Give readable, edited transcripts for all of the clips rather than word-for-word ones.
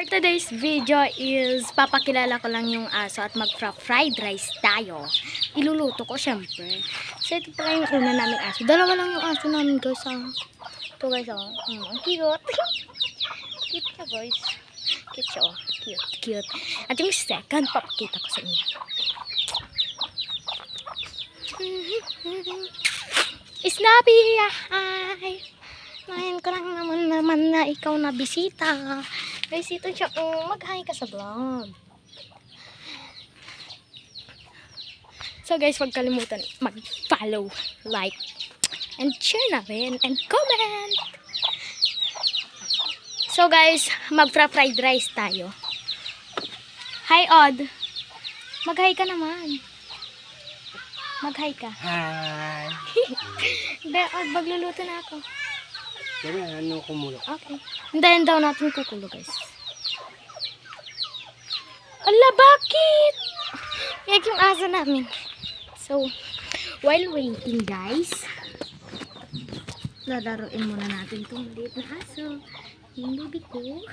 For today's video is papakilala ko lang yung aso at mag-fried rice tayo. Iluluto ko syempre. So ito pa yung una namin aso. Dalawa lang yung aso namin guys. Ito guys ang cute. Cute na guys. Cute siya Cute. At yung second papakita ko sa inyo. Snappy! Hi! Ngayon ko lang naman na ikaw na bisita. Guys, ito siya. Mag-hi ka sa vlog. So guys, huwag kalimutan mag-follow, like, and share na rin, and comment. So guys, mag-fried rice tayo. Hi, Odd. Mag-hi ka naman. Mag-hi ka. Hi! Hindi, Odd, magluluto na ako. Kaya ano kumulo? Okay. Hintayin daw natin kukulo guys. Ala, bakit? Yak yung asa namin. So, while waiting guys, lalaroin muna natin itong maliit na aso. Yung baby ko.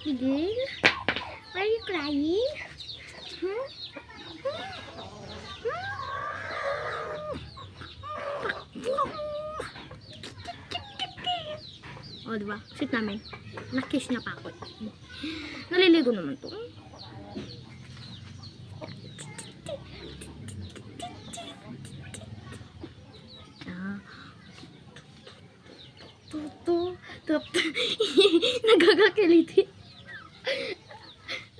Higil? Why are you crying? Huh? O, diba? Sit namin. Nakiss niya pa ako. Naliligo naman to. Nagkakakiliti.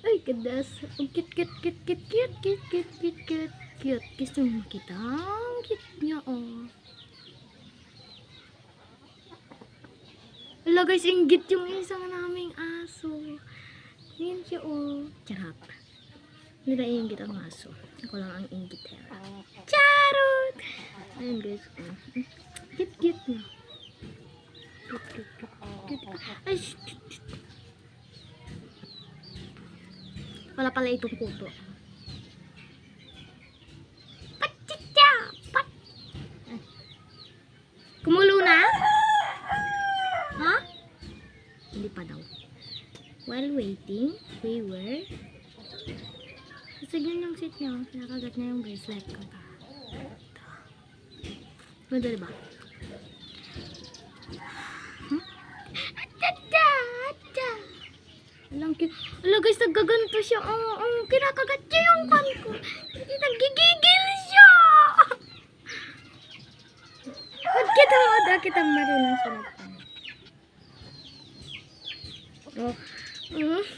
Ay, kadas. Cute. Kiss mo kita. Cute niya, oh. Wala guys, inggit yung isang naming aso. Yan siya, oh. Charot. Nila inggit ang aso. Ako lang ang inggit. Charot! Ayan guys. Cute na. Cute. Ay, wala pala itong kuto. Kumulo na? Ha? Hindi pa daw. While waiting, we were... Sige yung sit niya. Nakagat niya yung bracelet ko. Ganda diba? Alam cute. Alam guys, nagkaganto siya. Kinakagat niya yung pan ko. Nagigigil siya. Huwag kita marunong sa nagpan. Oh. Cute.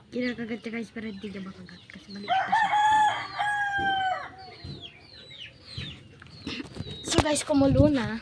Kinakagat siya guys, pero hindi niya makagat kasi maliit pa siya. So guys, kumulo na.